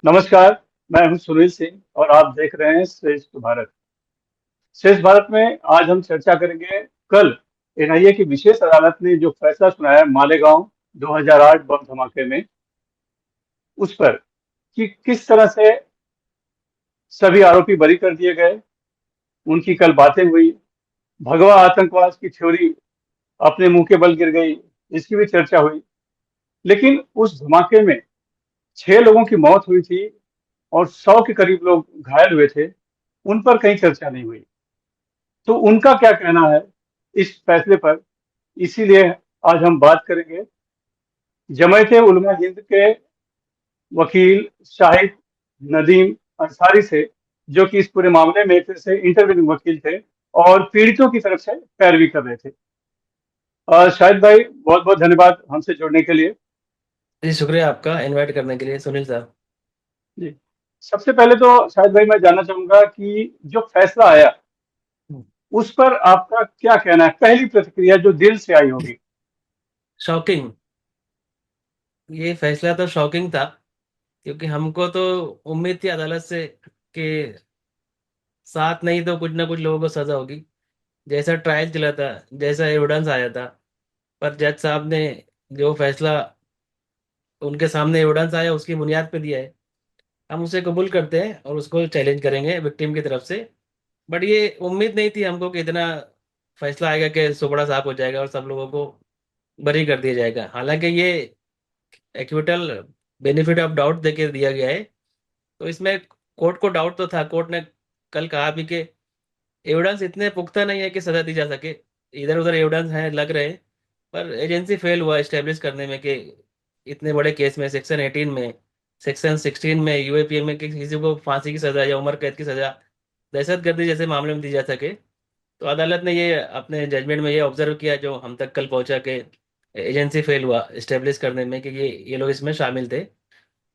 नमस्कार। मैं हूं सुनील सिंह और आप देख रहे हैं श्रेष्ठ भारत। श्रेष्ठ भारत में आज हम चर्चा करेंगे कल एनआईए की विशेष अदालत ने जो फैसला सुनाया मालेगांव 2008 बम धमाके में, उस पर कि किस तरह से सभी आरोपी बरी कर दिए गए। उनकी कल बातें हुई। भगवा आतंकवाद की थ्योरी अपने मुंह के बल गिर गई, इसकी भी चर्चा हुई। लेकिन उस धमाके में 6 लोगों की मौत हुई थी और 100 के करीब लोग घायल हुए थे। उन पर कहीं चर्चा नहीं हुई। तो उनका क्या कहना है इस फैसले पर, इसीलिए आज हम बात करेंगे जमायत उलमा हिंद के वकील शाहिद नदीम अंसारी से, जो कि इस पूरे मामले में एक तरह से इंटरव्यूइंग वकील थे और पीड़ितों की तरफ से पैरवी कर रहे थे। शाहिद भाई, बहुत बहुत धन्यवाद हमसे जुड़ने के लिए। जी, शुक्रिया आपका इनवाइट करने के लिए सुनील साहब। जी, सबसे पहले तो शाहिद भाई मैं जानना चाहूंगा कि जो फैसला आया उस पर आपका क्या कहना है, पहली प्रतिक्रिया जो दिल से आई होगी। शॉकिंग। ये फैसला तो शॉकिंग था, क्योंकि हमको तो उम्मीद थी अदालत से कि साथ नहीं तो कुछ ना कुछ लोगों को सजा होगी। जैसा ट्रायल चला था, जैसा एविडेंस आया था, पर जज साहब ने जो फैसला उनके सामने एविडेंस आया उसकी बुनियाद पे दिया है। हम उसे कबूल करते हैं और उसको चैलेंज करेंगे विक्टिम की तरफ से। बट ये उम्मीद नहीं थी हमको कि इतना फैसला आएगा कि सुपड़ा साफ हो जाएगा और सब लोगों को बरी कर दिया जाएगा। हालांकि ये एक्विटल बेनिफिट ऑफ डाउट देके दिया गया है, तो इसमें कोर्ट को डाउट तो था। कोर्ट ने कल कहा भी कि एविडेंस इतने पुख्ता नहीं है कि सजा दी जा सके। इधर उधर एविडेंस हैं लग रहे हैं, पर एजेंसी फेल हुआ एस्टेब्लिश करने में कि इतने बड़े केस में सेक्शन 18 में, सेक्शन 16 में, यूएपीए में कि किसी को फांसी की सजा या उम्र कैद की सजा दहशतगर्दी जैसे मामले में दी जा सके। तो अदालत ने ये अपने जजमेंट में ये ऑब्जर्व किया, जो हम तक कल पहुंचा कि एजेंसी फेल हुआ एस्टेब्लिश करने में कि ये लोग इसमें शामिल थे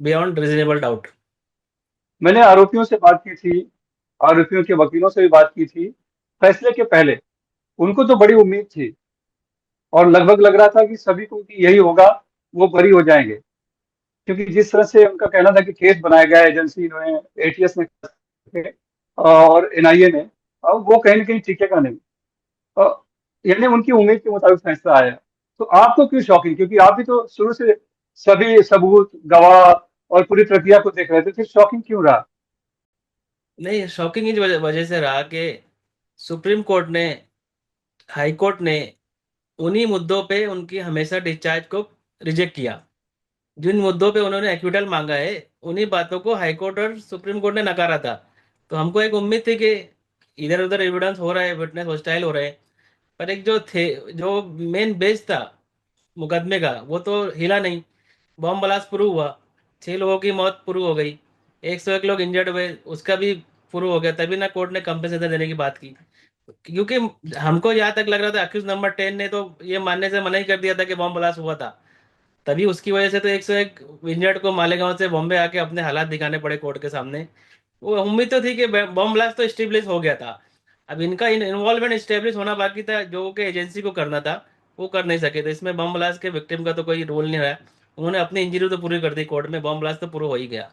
बियॉन्ड रीजनेबल डाउट। मैंने आरोपियों से बात की थी, आरोपियों के वकीलों से भी बात की थी। फैसले के पहले उनको तो बड़ी उम्मीद थी और लगभग लग रहा था कि सभी को कि यही होगा, वो बरी हो जाएंगे। क्योंकि जिस तरह से उनका कहना था कि केस बनाया गया है एजेंसी ने, एटीएस ने और एनआईए ने, अब वो कहीं ना कहीं टिकेगा नहीं। यानी उनकी उम्मीद के मुताबिक फैसला आया। तो आपको क्यों शॉकिंग, क्योंकि आप भी तो शुरू से सभी सबूत, गवाह और पूरी प्रक्रिया को देख रहे थे, फिर शॉकिंग क्यों रहा। नहीं, शॉकिंग इस वजह से रहा कि सुप्रीम कोर्ट ने, हाई कोर्ट ने उन्हीं मुद्दों पे उनकी हमेशा डिस्चार्ज को रिजेक्ट किया। जिन मुद्दों पे उन्होंने एक्विटल मांगा है, उन्हीं बातों को हाई कोर्ट और सुप्रीम कोर्ट ने नकारा था। तो हमको एक उम्मीद थी कि इधर उधर एविडेंस हो रहा है, विटनेस हॉस्टाइल हो रहे हैं, पर एक जो थे, जो मेन बेस था मुकदमे का, वो तो हिला नहीं। बॉम्ब ब्लास्ट प्रूव हुआ, 6 लोगों की मौत प्रूव हो गई, 101 लोग इंजर्ड हुए, उसका भी प्रूव हो गया। तभी ना कोर्ट ने कंपनसेशन देने की बात की। क्योंकि हमको यहाँ तक लग रहा था अक्यूज नंबर 10 ने तो ये मानने से मना ही कर दिया था कि बॉम्ब ब्लास्ट हुआ था। तभी उसकी वजह से तो 101 इंजर्ड को मालेगांव से बॉम्बे आके अपने हालात दिखाने पड़े कोर्ट के सामने। वो उम्मीद तो थी कि बॉम्ब ब्लास्ट तो स्टेब्लिश हो गया था। अब इनका इन्वॉल्वमेंट स्टेब्लिश होना बाकी था, जो कि एजेंसी को करना था, वो कर नहीं सके। तो इसमें बम ब्लास्ट के विक्टिम का तो कोई रोल नहीं रहा। उन्होंने अपनी इंजरी तो पूरी कर दी कोर्ट में, बम ब्लास्ट तो पूरा हो ही गया।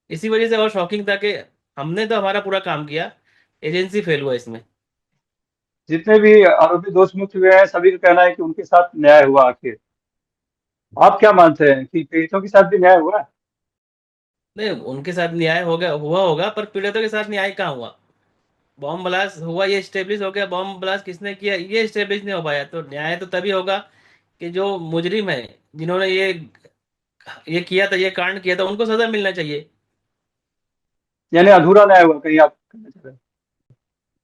इसी वजह से और शॉकिंग था कि हमने तो हमारा पूरा काम किया, एजेंसी फेल हुआ इसमें। जितने भी आरोपी दोष मुक्त हुए हैं, सभी का कहना है कि उनके साथ न्याय हुआ। आखिर आप क्या मानते हैं कि पीड़ितों के साथ भी न्याय हुआ है? नहीं, उनके साथ न्याय हो गया, हुआ होगा, पर पीड़ितों के साथ न्याय कहाँ हुआ। बॉम्ब ब्लास्ट हुआ, ये स्टेब्लिश हो गया। बॉम्ब ब्लास्ट किसने किया ये स्टेब्लिश नहीं हो पाया, तो न्याय तो तभी होगा कि जो मुजरिम है, जिन्होंने ये किया था, ये कांड किया था, उनको सजा मिलना चाहिए। यानी अधूरा न्याय हुआ, कहीं आप कहना चाह रहे हैं?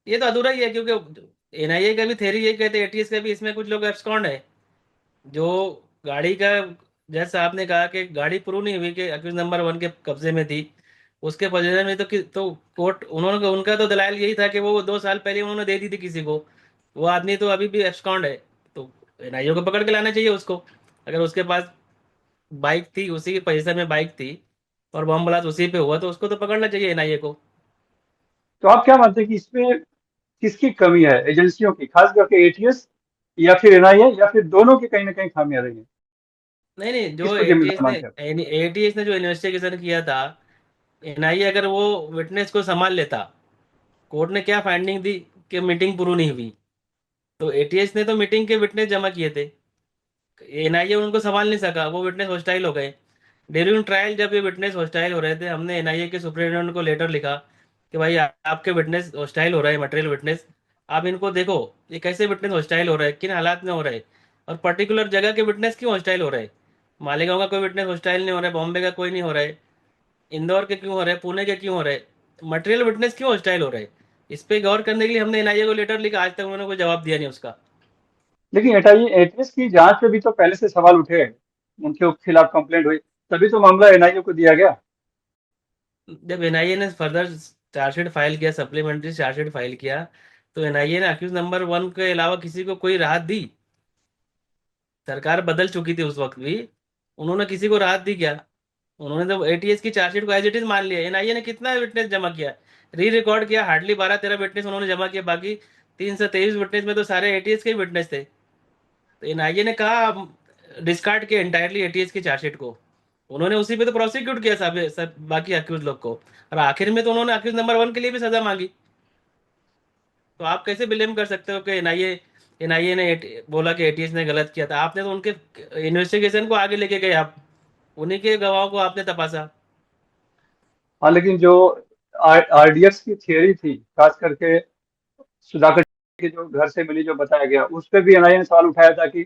ये तो अधूरा ही है, क्योंकि एनआईए का भी थ्योरी ये कहते हैं, एटीएस का भी, इसमें कुछ लोग एब्सकॉन्ड है। जो गाड़ी का, जज साहब ने कहा कि गाड़ी प्रूव नहीं हुई कि अक्यूज नंबर 1 के कब्जे में थी, उसके पोजीशन में। तो कोर्ट, उन्होंने, उनका तो दलाल यही था कि वो 2 साल पहले उन्होंने दे दी थी किसी को। वो आदमी तो अभी भी एब्सकॉन्ड है। तो एनआईए को पकड़ के लाना चाहिए उसको। अगर उसके पास बाइक थी, उसी की पोजीशन में बाइक थी, और बम ब्लास्ट उसी पे हुआ, तो उसको तो पकड़ना चाहिए एनआईए को। तो आप क्या मानते हैं कि इसमें किसकी कमी है, एजेंसियों की, खास करके एटीएस या फिर एनआईए, या फिर दोनों की कहीं ना कहीं खामियां रही हैं? नहीं नहीं, जो किसको एटीएस जिम्मेदार ने मानते हैं? एटीएस ने जो इन्वेस्टिगेशन किया था, एनआईए अगर वो विटनेस को संभाल लेता, कोर्ट ने क्या फाइंडिंग दी कि मीटिंग पूरी नहीं हुई, तो एटीएस ने तो मीटिंग के विटनेस जमा किए थे, एनआईए उनको संभाल नहीं सका, वो विटनेस हॉस्टाइल हो गए। ड्यूरिंग ट्रायल जब ये विटनेस हॉस्टाइल हो रहे थे, हमने एनआईए के सुप्रिटेंडेंट को लेटर लिखा कि भाई आपके विटनेस हॉस्टाइल हो रहे हैं, मटेरियल विटनेस, आप इनको देखो, ये कैसे विटनेस हॉस्टाइल हो रहा है, किन हालात में हो रहा है, और पर्टिकुलर जगह के विटनेस क्यों हॉस्टाइल हो रहे हैं। मालेगांव का कोई विटनेस हॉस्टाइल नहीं हो रहा है, बॉम्बे का कोई नहीं हो रहा है, इंदौर के क्यों हो रहे हैं, पुणे के क्यों हो रहे हैं, मटेरियल विटनेस क्यों हॉस्टाइल हो रहे हैं। इस पे गौर करने के लिए हमने एनआईए को लेटर लिखा, आज तक उन्होंने कोई जवाब दिया नहीं उसका। लेकिन एटीएस की जांच पे भी तो पहले से सवाल उठे, उनके खिलाफ कंप्लेंट हुई, तभी तो मामला एनआईए को दिया गया। जब एनआईए ने फर्दर चार्जशीट फाइल किया, सप्लीमेंट्री चार्जशीट फाइल किया, तो एनआईए ने अक्यूज नंबर 1 के अलावा किसी को कोई राहत दी? सरकार बदल चुकी थी उस वक्त भी, उन्होंने किसी को राहत दी क्या? उन्होंने तो एटीएस की चार्जशीट को एज इट इज मान लिया। एनआईए ने कितना विटनेस जमा किया, री रिकॉर्ड किया, हार्डली 12-13 विटनेस उन्होंने जमा किया, बाकी 323 विटनेस में तो सारे एटीएस के ही विटनेस थे। तो एनआईए ने कहा डिस्कार्ड किया इंटायरली एटीएस की चार्जशीट को, उन्होंने उसी पे तो प्रोसिक्यूट किया सब बाकी अक्यूज लोग को, और आखिर में तो उन्होंने अक्यूज नंबर 1 के लिए भी सजा मांगी। तो आप कैसे ब्लेम कर सकते हो कि एनआईए ने बोला कि एटीएस ने गलत किया था? आपने तो उनके इन्वेस्टिगेशन को आगे लेके गए, आप उन्हीं के गवाहों को आपने तपासा। हाँ, लेकिन जो आरडीएक्स की थियरी थी, खास करके सुधाकर के जो घर से मिली जो बताया गया, उस पे भी एनआईए ने सवाल उठाया था कि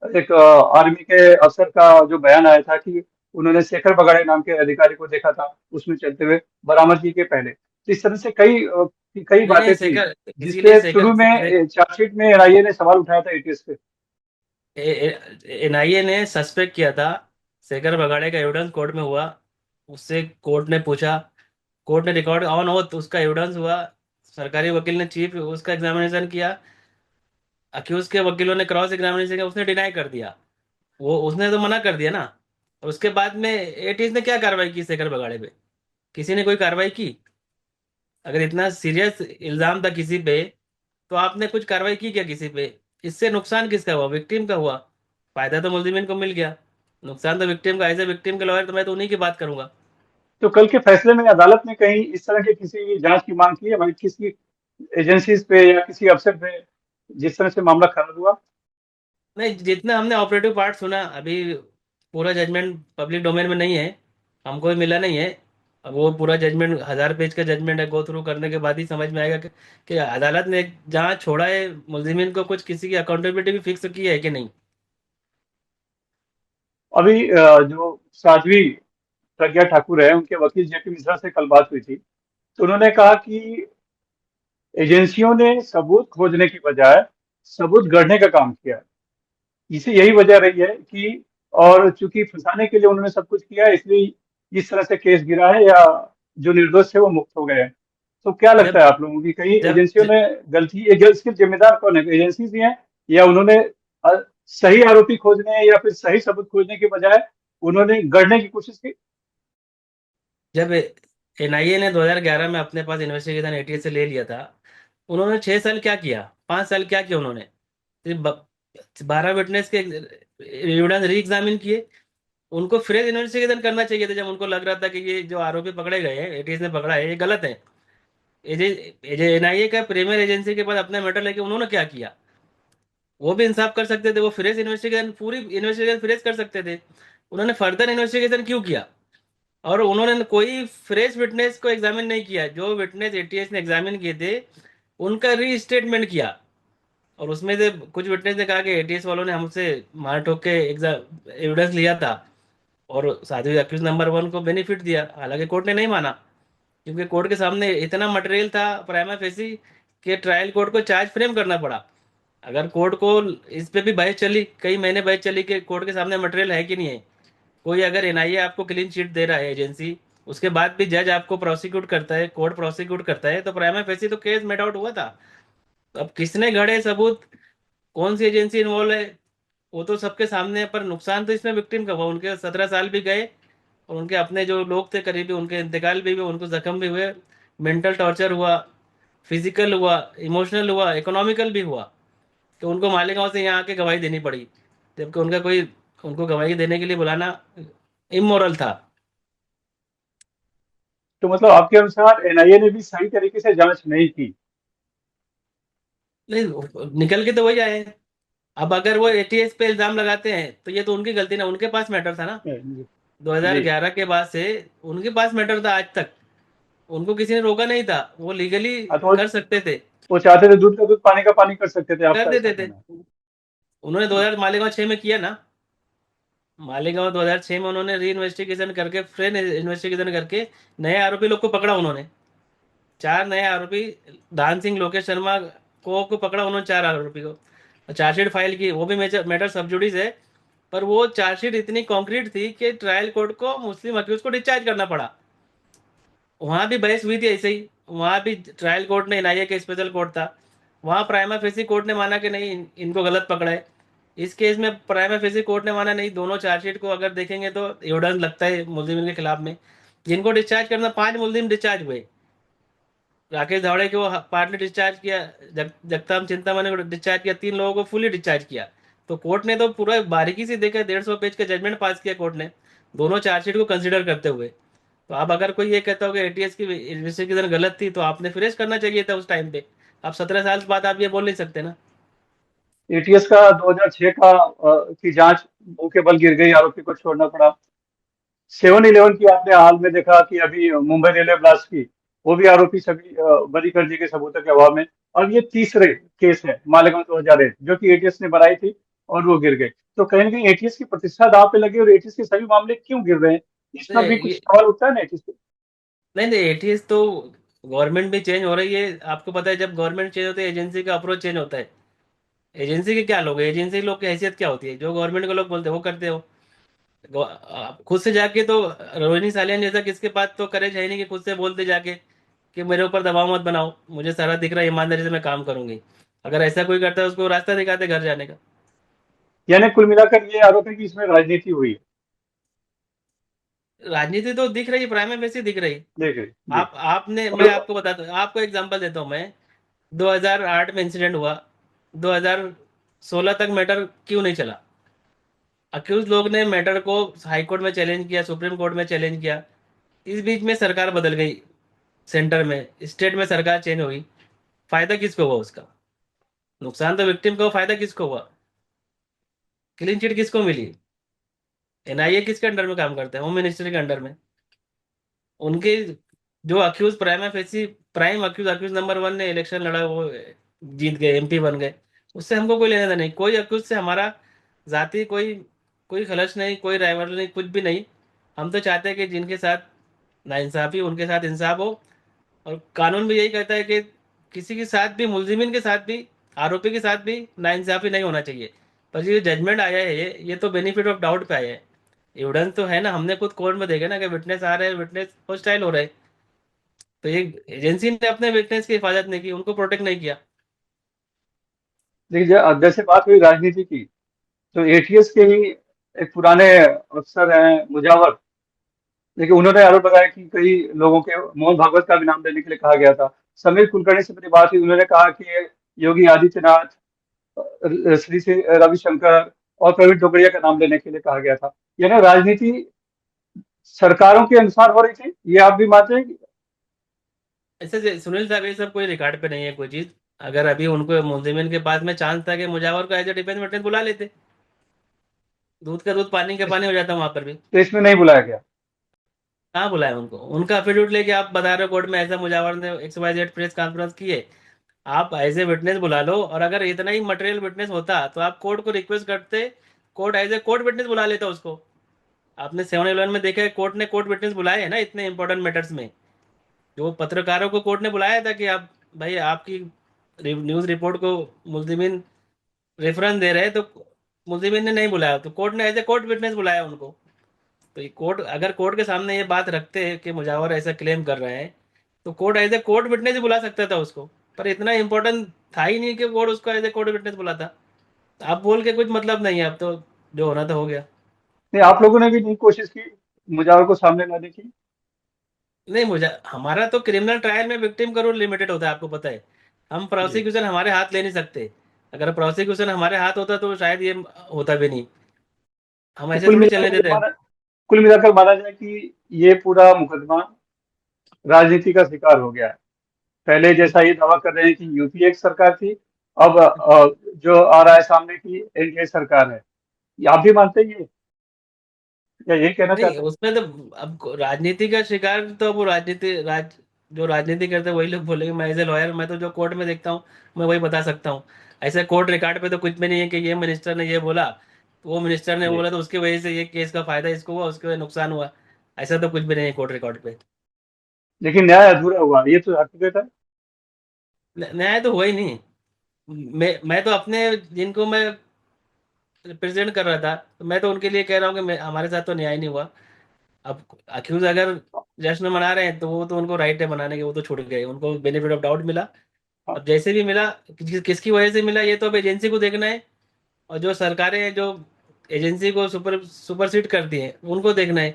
एक आर्मी के अफसर का जो बयान आया था कि उन्होंने शेखर बगाड़े नाम के अधिकारी को देखा था उसमें चलते हुए बरामदगी के पहले। तो इस तरह से कई नहीं नहीं, बातें थी शेखर, इसीलिए जिसपे शेखर शुरू में चार्जशीट में एनआईए ने सवाल उठाया था एटीएस पे। एनआईए ने सस्पेक्ट किया था, शेखर बगाड़े का एविडेंस कोर्ट में हुआ, उससे कोर्ट ने पूछा, कोर्ट ने रिकॉर्ड ऑन हो तो उसका एविडेंस हुआ, सरकारी वकील ने चीफ उसका एग्जामिनेशन किया, अक्यूज के वकीलों ने क्रॉस एग्जामिनेशन किया, उसने डिनाई कर दिया, वो उसने तो मना कर दिया ना। और उसके बाद में एटीज ने क्या कार्रवाई की शेखर बगाड़े पे? किसी ने कोई कार्रवाई की? अगर इतना सीरियस इल्जाम था किसी पे, तो आपने कुछ कार्रवाई की क्या किसी पे? इससे नुकसान किसका हुआ? विक्टिम का हुआ। फायदा तो मुलजिमिन को मिल गया, नुकसान तो विक्टिम का। एज ए विक्टिम के लॉयर तो मैं तो उन्हीं की बात करूंगा। तो कल के फैसले में अदालत ने कहीं इस तरह के किसी जांच की मांग की है भाई, किसी एजेंसीज पे या किसी अफसर पे, जिस तरह से मामला खड़ा हुआ? नहीं, जितना हमने ऑपरेटिव पार्ट सुना अभी, पूरा जजमेंट पब्लिक डोमेन में नहीं है, हमको भी मिला नहीं है। अब वो पूरा जजमेंट 1000 पेज का जजमेंट है, गो थ्रू करने के बाद ही समझ में आएगा कि अदालत ने जहाँ छोड़ा है मुलजिमिन को, कुछ किसी की अकाउंटेबिलिटी भी फिक्स की है कि नहीं। अभी जो साध्वी प्रज्ञा ठाकुर है, उनके वकील जेपी मिश्रा से कल बात हुई थी, तो उन्होंने कहा कि एजेंसियों ने सबूत खोजने की बजाय सबूत गढ़ने का काम किया। इसी यही वजह रही है कि, और चूंकि फंसाने के लिए उन्होंने सब कुछ किया है, इसलिए इस तरह से केस गिरा है, या जो निर्दोष है वो मुक्त हो गए हैं। तो क्या लगता जब है आप लोगों की, कहीं जब एजेंसियों ने गलती, इसके जिम्मेदार कौन है, एजेंसी ही है, या उन्होंने सही आरोपी खोजने या फिर सही सबूत खोजने के बजाय उन्होंने गढ़ने की कोशिश की? जब एनआईए ने 2011 में अपने पास इन्वेस्टिगेशन एटीएस से ले लिया था, उन्होंने 6 साल क्या किया, 5 साल क्या किया उन्होंने? सिर्फ 12 विटनेस के एविडेंस री एग्जामिन किए। उनको फ्रेश इन्वेस्टिगेशन करना चाहिए था, जब उनको लग रहा था कि ये जो आरोपी पकड़े गए हैं, एटीएस ने पकड़ा है, ये गलत है। एनआईए का प्रीमियर एजेंसी के पास अपना मैटर लेके उन्होंने क्या किया? वो भी इंसाफ कर सकते थे, वो फ्रेश इन्वेस्टिगेशन, पूरी इन्वेस्टिगेशन फ्रेश कर सकते थे। उन्होंने फर्दर इन्वेस्टिगेशन क्यों किया? और उन्होंने कोई फ्रेश विटनेस को एग्जामिन नहीं किया, जो विटनेस एटीएस ने एग्जामिन किए थे उनका री स्टेटमेंट किया। और उसमें से कुछ विटनेस ने कहा कि एटीएस वालों ने हमसे मार ठोक के एग्जाम एविडेंस लिया था, और साथ ही अक्यूज नंबर 1 को बेनिफिट दिया, हालांकि कोर्ट ने नहीं माना, क्योंकि कोर्ट के सामने इतना मटेरियल था प्राइमा फेसी के ट्रायल कोर्ट को चार्ज फ्रेम करना पड़ा। अगर कोर्ट को इस पे भी बहस चली, कई महीने बहस चली कि कोर्ट के सामने मटेरियल है कि नहीं है, कोई अगर एनआईए आपको क्लीन चिट दे रहा है एजेंसी, उसके बाद भी जज आपको प्रोसिक्यूट करता है, कोर्ट प्रोसिक्यूट करता है, तो प्राइमा फेसी तो केस मेट आउट हुआ था। तो अब किसने गढ़े सबूत, कौन सी एजेंसी इन्वॉल्व है, वो तो सबके सामने है। पर नुकसान तो इसमें विक्टिम का हुआ, उनके 17 साल भी गए, और उनके अपने जो लोग थे करीबी, उनके इंतकाल भी हुए, उनको जख्म भी हुए, मेंटल टॉर्चर हुआ, फिजिकल हुआ, इमोशनल हुआ, इकोनॉमिकल भी हुआ, कि उनको मालेगांव से यहाँ आके गवाही देनी पड़ी, जबकि उनका कोई, उनको गवाही देने के लिए बुलाना इमोरल था। तो मतलब आपके अनुसार एनआईए ने भी सही तरीके से जांच नहीं की? नहीं, निकल के तो वही आए हैं। अब अगर वो एटीएस पे इल्जाम लगाते हैं तो ये तो उनकी गलती ना, उनके पास मैटर था ना। जी। जी। 2011 के बाद से उनके पास मैटर था आज तक। उनको किसी ने रोका नहीं था, वो लीगली हाँ, तो कर सकते थे, वो चाहते थे दूध का दूध पानी का पानी कर सकते थे, कर आपका ऐसा देते थे। कहना है? उन्होंने 2000 मालेगांव 6 में किया ना। मालेगांव 2006 में उन्होंने री इन्वेस्टिगेशन करके, फिर इन्वेस्टिगेशन करके नए आरोपी लोग को पकड़ा उन्होंने। 4 नए आरोपी, दान सिंह, लोकेश शर्मा को पकड़ा उन्होंने, 4 आरोपी को। चार्जशीट फाइल की, वो भी मैटर सब जुडिस है। पर वो चार्जशीट इतनी कॉन्क्रीट थी कि ट्रायल कोर्ट को मुस्लिम अक्यूज को डिस्चार्ज करना पड़ा। वहां भी बहस हुई थी ऐसे ही। वहां भी ट्रायल कोर्ट ने, एनआईए के स्पेशल कोर्ट था, वहां प्राइमा फेसी कोर्ट ने माना कि नहीं, इनको गलत पकड़ा है। इस केस में प्राइमा फेसी कोर्ट ने माना नहीं। दोनों चार्जशीट को अगर देखेंगे तो एविडेंस लगता है मुलजिम के खिलाफ में। जिनको डिस्चार्ज करना, 5 मुलजिम डिस्चार्ज हुए। राकेश धावड़े को पार्टली डिस्चार्ज किया, जगताम चिंतामणि को डिस्चार्ज किया, 3 लोगों को फुली डिस्चार्ज किया। तो कोर्ट ने तो पूरा बारीकी से देखा, 150 पेज का जजमेंट पास किया कोर्ट ने, दोनों चार्जशीट को कंसिडर करते हुए। तो अब अगर कोई ये कहता हो कि एटीएस की इन्वेस्टिगेशन गलत थी, तो आपने फ्रेश करना चाहिए था उस टाइम पे। अब 17 साल बाद आप ये बोल नहीं सकते ना। एटीएस का 2006 का की जांच मुंह के बल गिर गई, आरोपी को छोड़ना पड़ा। 7-11 की आपने हाल में देखा कि अभी मुंबई रेलवे ब्लास्ट की, वो भी आरोपी सभी बरी कर दिए गए सबूतों के अभाव में। और ये तीसरे केस है मालेगांव 2008 जो कि एटीएस ने बनाई थी और वो गिर गए। तो कहीं ना कहीं एटीएस की प्रतिष्ठा दांव पे लगी, और एटीएस के सभी मामले क्यों गिर रहे हैं, इसमें भी कुछ ये सवाल उठता है ना एटीएस पे। नहीं नहीं, एटीएस तो, गवर्नमेंट भी चेंज हो रही है, आपको पता है। जब गवर्नमेंट चेंज होती है, एजेंसी का अप्रोच चेंज होता है। एजेंसी के क्या लोग हैं, एजेंसी के लोग की हैसियत क्या होती है? जो गवर्नमेंट के लोग बोलते हैं वो करते हो। आप खुद से जाके तो, रोहिणी सालियान जैसा किसके पास तो करेज है नहीं कि खुद से बोलते जाके कि मेरे ऊपर दबाव मत बनाओ, मुझे सारा दिख रहा है, ईमानदारी से मैं काम करूंगी। अगर ऐसा कोई करता है, उसको रास्ता दिखाते घर जाने का। यानी कुल मिलाकर ये आरोप है कि इसमें राजनीति हुई है। राजनीति तो दिख रही है, प्राइम में दिख रही है। देखिए जी। आपने, मैं और आपको बताता हूँ, आपको एग्जांपल देता हूँ मैं। 2008 में इंसिडेंट हुआ, 2016 तक मैटर क्यों नहीं चला? अक्यूज लोग ने मैटर को हाई कोर्ट में चैलेंज किया, सुप्रीम कोर्ट में चैलेंज किया। इस बीच में सरकार बदल गई, सेंटर में, स्टेट में सरकार चेंज हुई। फायदा किसको हुआ उसका? नुकसान तो विक्टिम को, फायदा किसको हुआ? क्लीन चिट किसको मिली? एनआईए किसके अंडर में काम करता है? होम मिनिस्ट्री के अंडर में। उनके जो accused prime facie, prime accused, accused number 1 ने इलेक्शन लड़ा, वो जीत गए, एमपी बन गए। उससे हमको कोई लेना देना नहीं, कोई अक्यूज से हमारा जाति कोई कोई खलश नहीं, कोई राइवल नहीं, कुछ भी नहीं। हम तो चाहते हैं कि जिनके साथ नाइंसाफी, उनके साथ इंसाफ हो। और कानून भी यही कहता है कि किसी के साथ भी, मुलजिमिन के साथ भी, आरोपी के साथ भी नाइंसाफी नहीं होना चाहिए। पर ये जजमेंट आया है, ये तो बेनिफिट ऑफ डाउट पे आया है। एविडेंस तो है ना, हमने खुद कोर्ट में देखा ना कि विटनेस आ रहे हैं, विटनेस हॉस्टाइल हो रहे हैं। तो ये एजेंसी ने अपने विटनेस की हिफाजत नहीं की, उनको प्रोटेक्ट नहीं किया। देखिए, जैसे बात हुई राजनीति की, तो एटीएस के ही एक पुराने अफसर हैं मुजावर, देखिए उन्होंने आरोप लगाया कि कई लोगों के, मोहन भागवत का भी नाम लेने के लिए कहा गया था। समीर कुलकर्णी से मेरी बात हुई, उन्होंने कहा कि ये योगी आदित्यनाथ, श्री श्री रविशंकर और प्रवीण टोकरिया का नाम लेने के लिए कहा गया था। यानी राजनीति सरकारों के अनुसार हो रही थी, ये आप भी मानते हैं ऐसे सुनील साहब, ये सब कोई रिकॉर्ड पे नहीं है कोई चीज। अगर अभी उनको, मुलजिमिन के पास में चांस था कि मुजावर को एज ए डिफेंस विटनेस बुला लेते, दूध का दूध पानी का इस, पानी हो जाता वहां पर भी। तो इसमें नहीं बुलाया गया? कहाँ बुलाया उनको? उनका एफिडेविट लेके आप बता रहे हो कोर्ट में, ऐसा मुजावर ने XYZ प्रेस कॉन्फ्रेंस की है। आप एज ए विटनेस बुला लो, और अगर इतना ही मटेरियल विटनेस होता तो आप कोर्ट को रिक्वेस्ट करते, court as a court witness बुला लेता उसको। आपने 7-11 में देखा है, कोर्ट ने कोर्ट विटनेस बुलाए हैं ना इतने इंपॉर्टेंट मैटर्स में। जो पत्रकारों को कोर्ट ने बुलाया था कि आप, भाई आपकी न्यूज रिपोर्ट को मुलजिमिन रेफरेंस दे रहे हैं, तो मुलजिमिन ने नहीं बुलाया, तो कोर्ट ने एज ए कोर्ट विटनेस बुलाया उनको। तो ये कोर्ट, अगर कोर्ट के सामने ये बात रखते हैं कि मुजावर ऐसा क्लेम कर रहे हैं, तो court as a court witness ही बुला सकता था उसको। पर इतना इंपॉर्टेंट था ही नहीं कि कोर्ट उसको एज ए कोर्ट विटनेस बुलाता। आप बोल के कुछ मतलब नहीं है, अब तो जो होना था हो गया। नहीं, आप लोगों ने भी नहीं कोशिश की मुजावर को सामने लाने की? नहीं, मुझे, हमारा तो क्रिमिनल ट्रायल में विक्टिम का रोल लिमिटेड होता है, आपको पता है। हम जी। प्रोसिक्यूशन हमारे हाथ ले नहीं सकते। अगर प्रोसिक्यूशन हमारे हाथ होता तो शायद ये होता भी नहीं। हम तो ऐसे थोड़ी चलने देते हैं। कुल मिलाकर माना जाए कि ये पूरा मुकदमा राजनीति का शिकार हो गया है। पहले जैसा ये दावा कर रहे हैं कि यूपीए की सरकार थी, अब जो आ रहा है सामने की एनडीए सरकार है। ये आप भी मानते हैं ये, या यही कहना नहीं, चाहते हैं? उसमें तो अब राजनीति का शिकार तो वो जो राजनीति करते हैं वही लोग बोलेंगे। मैं एज ए लॉयर, मैं तो जो कोर्ट में देखता हूँ मैं वही बता सकता हूँ। ऐसे कोर्ट रिकॉर्ड पे तो कुछ भी नहीं है कि ये मिनिस्टर ने ये बोला, वो मिनिस्टर ने जी। बोला तो उसकी वजह से ये केस का फायदा इसको हुआ, उसके वजह नुकसान हुआ। ऐसा तो कुछ भी नहीं है कोर्ट रिकॉर्ड पे। लेकिन न्याय अधूरा हुआ, ये तो हकीकत है। न्याय तो हुआ ही नहीं। मैं तो अपने जिनको मैं प्रेजेंट कर रहा था, तो मैं तो उनके लिए कह रहा हूँ कि हमारे साथ तो न्याय नहीं हुआ। अब अक्यूज अगर जश्न मना रहे हैं तो वो तो उनको राइट है मनाने के, वो तो छूट गए, उनको बेनिफिट ऑफ डाउट मिला। हाँ, अब जैसे भी मिला, किसकी वजह से मिला ये तो अब एजेंसी को देखना है। और जो सरकारें हैं जो एजेंसी को सुपरसीड करती हैं उनको देखना है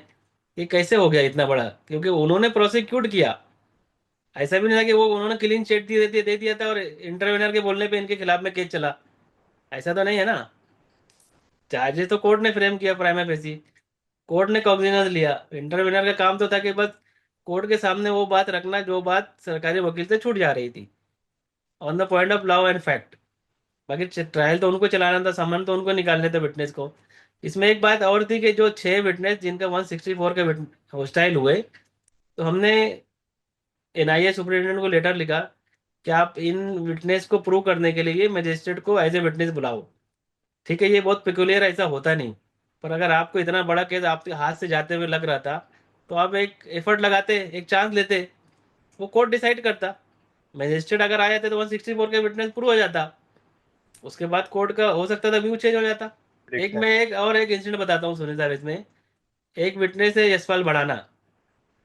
कि कैसे हो गया इतना बड़ा, क्योंकि उन्होंने प्रोसिक्यूट किया। ऐसा भी नहीं था कि वो उन्होंने क्लीन चिट दे दिया था और इंटरवेनर के बोलने पे इनके खिलाफ में केस चला। ऐसा तो नहीं है ना। चार्जेस तो कोर्ट ने फ्रेम किया प्राइमा फेसी, कोर्ट ने कॉग्निजेंस लिया। इंटरवेनर का काम तो था कि बस कोर्ट के सामने वो बात रखना जो बात सरकारी वकील से छूट जा रही थी, on the point of law and fact. बाकी ट्रायल तो उनको चलाना था, सामान तो उनको निकालने थे विटनेस को। इसमें एक बात और थी कि जो 6 विटनेस जिनका 164 के हॉस्टाइल हुए, तो हमने एनआईए सुप्रिंटेंडेंट को लेटर लिखा कि आप इन विटनेस को प्रूव करने के लिए मजिस्ट्रेट को एज ए विटनेस बुलाओ। ठीक है, ये बहुत पिकुलियर, ऐसा होता नहीं। पर अगर आपको इतना बड़ा केस आपके हाथ से जाते हुए लग रहा था, तो आप एक एफर्ट लगाते, एक चांस लेते, वो कोर्ट डिसाइड करता। मजिस्ट्रेट अगर आ जाते तो 164 के विटनेस प्रूव हो जाता। उसके बाद कोर्ट का हो सकता था व्यू चेंज हो जाता। एक देखते हैं। मैं एक और एक इंसिडेंट बताता हूँ सुनील साहब इसमें। एक विटनेस है यशपाल बढ़ाना,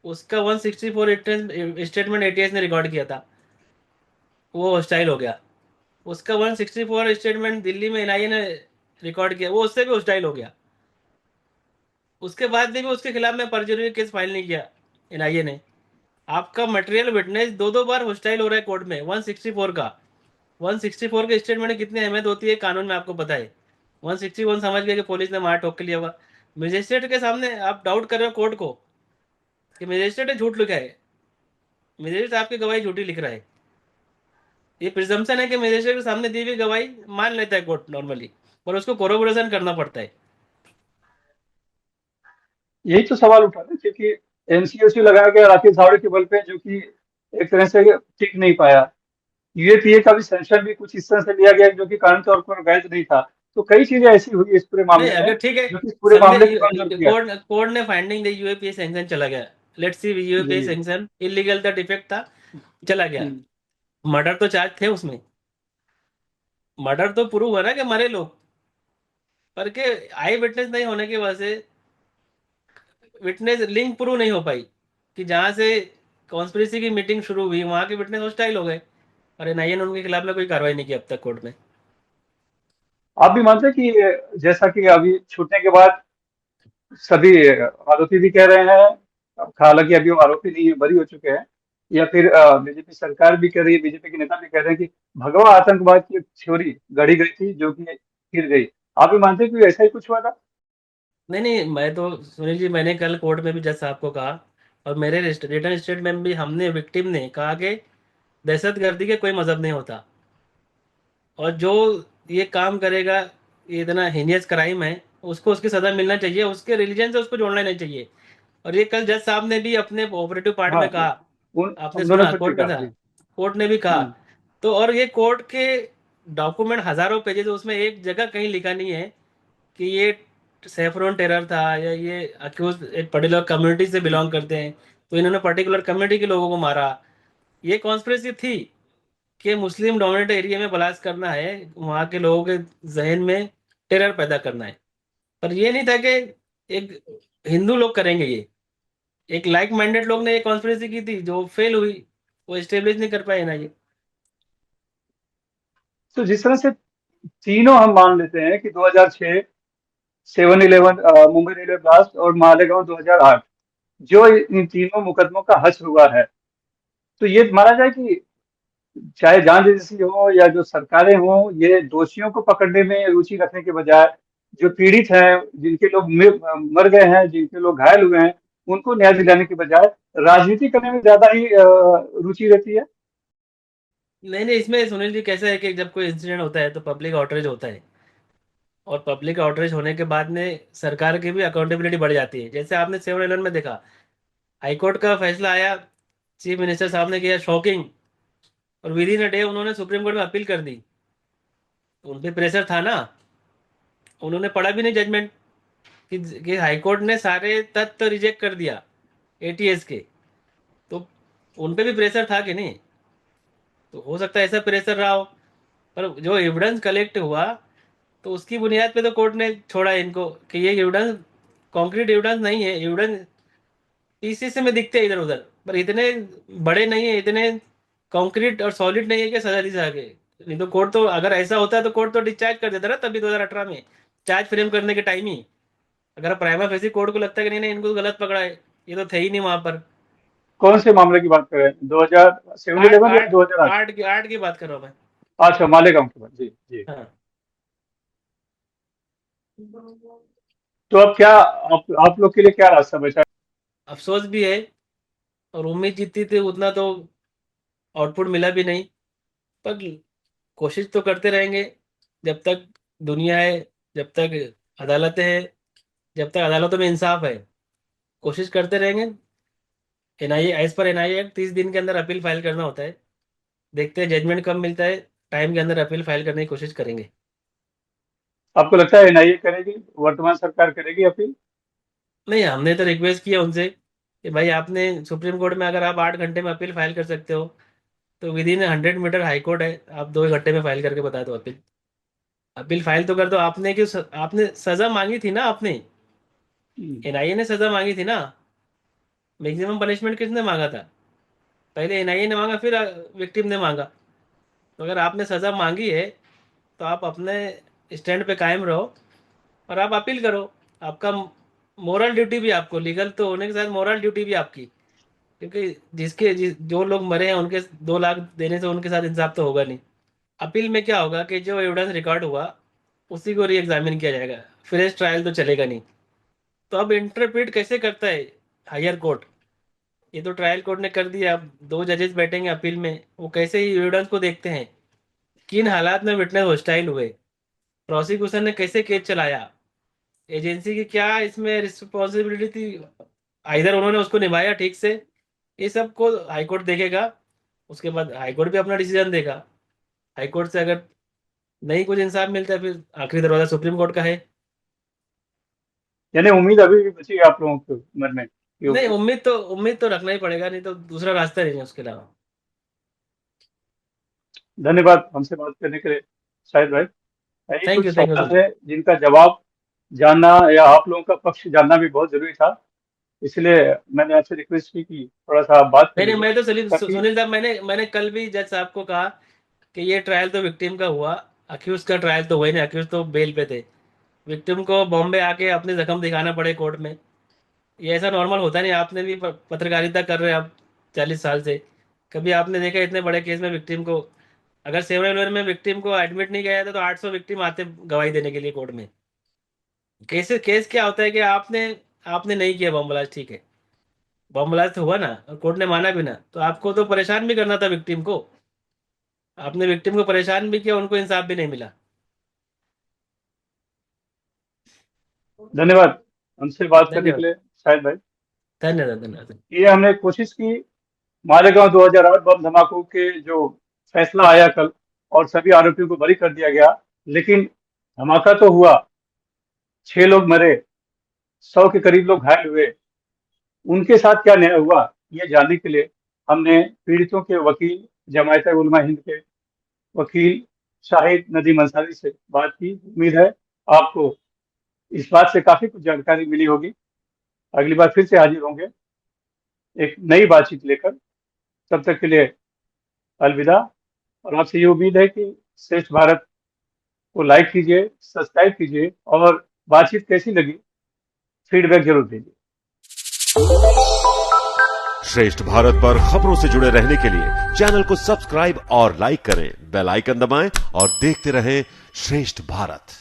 उसका 164 स्टेटमेंट एटीएस ने रिकॉर्ड किया था, वो हॉस्टाइल हो गया। उसका 164 स्टेटमेंट दिल्ली में एनआईए ने रिकॉर्ड किया, वो उससे भी हॉस्टाइल हो गया। उसके बाद भी उसके खिलाफ में परजुरी केस फाइल नहीं किया एनआईए ने। आपका मटेरियल विटनेस दो दो बार हॉस्टाइल हो रहा है कोर्ट में 164 का। 164 के स्टेटमेंट में कितनी अहमियत होती है कानून में आपको पता है। 161 समझ गए कि पुलिस ने मार ठोक के लिया हुआ। मजिस्ट्रेट के सामने आप डाउट कर रहे हो कोर्ट को कि मजिस्ट्रेट ने झूठ लिखा है, मजिस्ट्रेट आपकी गवाही झूठी लिख रहा है। ये प्रिजम्पशन है कि मजिस्ट्रेट के सामने दी हुई गवाही मान लेता है कोर्ट नॉर्मली, पर उसको कोरोबोरेशन करना पड़ता है। यही तो सवाल उठा था, क्योंकि एनसीओसी लगाया गया राकेश धावड़े के बल पे, जो कि एक तरह से टिक नहीं पाया। यूएपीए का भी सेंक्शन भी कुछ इस तरह से लिया गया जो कि कानून तौर पर वैध नहीं था। तो कई चीजें ऐसी हुई इस पूरे नहीं, मामले में अगर ठीक है, जो कि इस पूरे संडे मामले को कमजोर किया। कोर्ट कोर्ट ने फाइंडिंग दी, यूएपीए सैंक्शन चला गया। लेट्स सी, जी यूएपीए जी। सैंक्शन इलीगल था, डिफेक्ट था, चला गया। हम्म। मर्डर तो चार्ज थे उसमें, मर्डर तो प्रूव हुआ ना कि मरे लोग। पर के आई विटनेस नहीं होने की वजह से विटनेस लिंक प्रूव नहीं हो पाई कि जहां से कॉन्स्पिरेसी की मीटिंग शुरू हुई वहां के विटनेस हॉस्टाइल हो गए। और एनआईए ने उनके खिलाफ में कोई कार्रवाई नहीं की अब तक कोर्ट में। आप भी मानते हैं कि जैसा कि अभी छूटने के बाद सभी आरोपी भी कह रहे हैं, हालांकि अभी वो आरोपी नहीं है, बरी हो चुके हैं, या फिर बीजेपी सरकार भी कह रही है, बीजेपी के नेता भी कह रहे हैं कि भगवा आतंकवाद की एक थ्योरी गढ़ी गई थी जो कि गिर गई। आप भी मानते हैं कि ऐसा ही कुछ हुआ था? नहीं नहीं, मैं तो सुनील जी, मैंने कल कोर्ट में भी जज साहब को कहा, और मेरे रिटर्न स्टेटमेंट में भी हमने विक्टिम ने कहा कि दहशतगर्दी के कोई मजहब नहीं होता। और जो ये काम करेगा, ये इतना हीनियस क्राइम है, उसको उसकी सजा मिलना चाहिए, उसके रिलीजन से उसको जोड़ना नहीं चाहिए। और ये कल जज साहब ने भी अपने ऑपरेटिव पार्ट हाँ, में कहा। आपने उन्होंने सुना, खुद भी कोर्ट में कहा था, जी। कोर्ट ने भी कहा। हम्म। तो और ये कोर्ट के डॉक्यूमेंट हजारों पेजेस, उसमें एक जगह कहीं लिखा नहीं है कि ये सेफ्रॉन टेरर था या ये अक्यूज एक पर्टिकुलर कम्युनिटी से बिलोंग करते हैं तो इन्होंने पर्टिकुलर कम्युनिटी के लोगों को मारा। ये कॉन्स्पिरेसी थी कि मुस्लिम डोमिनेट एरिया में ब्लास्ट करना है, वहां के लोगों के जहन में टेरर पैदा करना है। पर ये नहीं था कि एक हिंदू लोग करेंगे ये। एक लाइक माइंडेड लोग ने ये कॉन्स्पिरेसी की थी जो फेल हुई, वो एस्टेब्लिश नहीं कर पाए ना ये। तो जिस तरह से तीनों हम मान लेते हैं कि 2006 7/11 मुंबई रेलवे ब्लास्ट और मालेगांव 2008, जो इन तीनों मुकदमों का हश्र हुआ है, तो ये माना जाए कि चाहे जांच एजेंसी हो या जो सरकारें हों, ये दोषियों को पकड़ने में रुचि रखने के बजाय जो पीड़ित हैं, जिनके लोग मर गए हैं, जिनके लोग घायल हुए हैं, उनको न्याय दिलाने की बजाय राजनीति करने में ज्यादा ही रुचि रहती है। नहीं नहीं, इसमें सुनील जी कैसा है कि जब कोई इंसिडेंट होता है तो पब्लिक आउटरीच होता है, और पब्लिक आउटरीच होने के बाद में सरकार की भी अकाउंटेबिलिटी बढ़ जाती है। जैसे आपने 7-11 में देखा, हाईकोर्ट का फैसला आया, चीफ मिनिस्टर साहब ने किया शॉकिंग, और विद इन अ डे उन्होंने सुप्रीम कोर्ट में अपील कर दी। उन पे प्रेशर था ना, उन्होंने पढ़ा भी नहीं जजमेंट कि हाई कोर्ट ने सारे तथ्य रिजेक्ट कर दिया एटीएस के, तो उन पे भी प्रेशर था कि नहीं? तो हो सकता है ऐसा प्रेशर रहा हो, पर जो एविडेंस कलेक्ट हुआ तो उसकी बुनियाद पे तो कोर्ट ने छोड़ा इनको कि ये एविडेंस कॉन्क्रीट एविडेंस नहीं है, एविडेंस पीसीसी में दिखते हैं इधर उधर, पर इतने बड़े नहीं है, इतने कॉन्क्रीट और सॉलिड नहीं है कि सजा दी सके। नहीं तो कोर्ट तो, अगर ऐसा होता है तो कोर्ट तो डिस्चार्ज कर देता ना तभी 2018 में, चार्ज फ्रेम करने के टाइम ही। अगर प्राइमा फेसी कोर्ट को लगता है कि नहीं नहीं इनको तो गलत पकड़ा है, ये तो थे ही नहीं वहां पर। कौन से मामले की बात कर रहे हैं, 2007 आठ 11 या आठ 2008? आठ की बात कर रहा हूँ मैं। अच्छा, मालेगांव की बात, जी जी। हाँ। तो अब क्या आप लोग के लिए क्या रास्ता बचा? अफसोस भी है, और उम्मीद जितनी थी उतना तो आउटपुट मिला भी नहीं, पर कोशिश तो करते रहेंगे जब तक दुनिया है, जब तक अदालतें हैं, जब तक अदालतों में इंसाफ है, कोशिश करते रहेंगे। NIA, as per NIA act 30 दिन के अंदर अपील फाइल करना होता है। देखते हैं जजमेंट कब मिलता है, टाइम के अंदर अपील फाइल करने की कोशिश करेंगे। आपको लगता है एनआईए करेगी, वर्तमान सरकार करेगी अपील? नहीं, हमने तो रिक्वेस्ट किया उनसे कि भाई आपने सुप्रीम कोर्ट में, अगर आप 8 घंटे में अपील फाइल कर सकते हो तो within 100 meter high court है, आप 2 घंटे में फाइल करके बता दो अपील। अपील फाइल तो कर दो। आपने क्यों आपने सजा मांगी थी ना, आपने, हम्म। एनआईए ने सजा मांगी थी ना। मैक्सिमम पनिशमेंट किसने मांगा था? पहले एनआईए ने मांगा, फिर विक्टिम ने मांगा। तो अगर आपने सजा मांगी है तो आप अपने स्टैंड पे कायम रहो और आप अपील करो। आपका मोरल ड्यूटी भी, आपको लीगल तो होने के साथ मोरल ड्यूटी भी आपकी, क्योंकि जो लोग मरे हैं उनके 2 लाख देने से उनके साथ इंसाफ तो होगा नहीं। अपील में क्या होगा कि जो एविडेंस रिकॉर्ड हुआ उसी को री एग्जामिन किया जाएगा, फ्रेश ट्रायल तो चलेगा नहीं। तो अब इंटरप्रेट कैसे करता है हायर कोर्ट? ये तो ट्रायल कोर्ट ने कर दिया, अब 2 जजेस बैठेंगे अपील में, वो कैसे ही एविडेंस को देखते हैं, किन हालात में विटनेस हॉस्टाइल हुए, प्रोसिक्यूशन ने कैसे केस चलाया, एजेंसी की क्या इसमें रिस्पॉन्सिबिलिटी थी, आइधर उन्होंने उसको निभाया ठीक से, ये सब को हाईकोर्ट देखेगा। उसके बाद हाईकोर्ट भी अपना डिसीजन देगा। हाईकोर्ट से अगर नहीं कुछ इंसाफ मिलता है, फिर आखिरी दरवाजा सुप्रीम कोर्ट का है। यानी उम्मीद अभी भी बची है आप लोगों के मन में नहीं, कि? उम्मीद तो रखना ही पड़ेगा, नहीं तो दूसरा रास्ता नहीं है उसके अलावा। धन्यवाद हमसे बात करने के लिए शाहिद भाई। यही थैंक कुछ यू, थैंक यू सवाल सर। है जिनका जवाब जानना या आप लोगों का पक्ष जानना भी बहुत जरूरी था। इसलिए मैंने आपसे रिक्वेस्ट की कि थोड़ा सा आप बात कर नहीं नहीं, लीजिए मैं तो ताकि। सुनील साहब, मैंने कल भी जज साहब को कहा कि ये ट्रायल तो विक्टिम का हुआ, अक्यूज का ट्रायल तो हुआ ही नहीं, अक्यूज तो बेल पे थे। विक्टिम को बॉम्बे आके अपने जख्म दिखाना पड़े कोर्ट में, ये ऐसा नॉर्मल होता नहीं। आपने भी पत्रकारिता कर रहे हैं आप 40 साल से, कभी आपने देखा इतने बड़े केस में विक्टिम को, अगर 7-11 में विक्टिम को एडमिट नहीं किया था तो 800 विक्टिम आते गवाही देने के लिए कोर्ट में। केस क्या होता है कि आपने आपने नहीं किया बॉम्ब ब्लास्ट, ठीक है, बॉम्ब ब्लास्ट हुआ ना और कोर्ट ने माना भी ना, तो आपको तो परेशान भी करना था विक्टिम को। आपने विक्टिम को परेशान भी किया, उनको इंसाफ भी नहीं मिला। धन्यवाद हमसे बात करने के धन्यवाद, लिए शाहिद भाई। धन्यवाद, धन्यवाद। ये हमने कोशिश की मालेगांव 2008 बम धमाकों के जो फैसला आया कल और सभी आरोपियों को बरी कर दिया गया, लेकिन धमाका तो हुआ, 6 लोग मरे, 100 के करीब लोग घायल हुए। उनके साथ क्या न्याय हुआ, ये जानने के लिए हमने पीड़ितों के वकील, जमायत उलमा हिंद के वकील शाहिद नदीम अंसारी से बात की। उम्मीद है आपको इस बात से काफी कुछ जानकारी मिली होगी। अगली बार फिर से हाजिर होंगे एक नई बातचीत लेकर। तब तक के लिए अलविदा। और आपसे ये उम्मीद है कि श्रेष्ठ भारत को लाइक कीजिए, सब्सक्राइब कीजिए, और बातचीत कैसी लगी फीडबैक जरूर दीजिए। श्रेष्ठ भारत पर खबरों से जुड़े रहने के लिए चैनल को सब्सक्राइब और लाइक करें, बेल आइकन दबाएं और देखते रहें श्रेष्ठ भारत।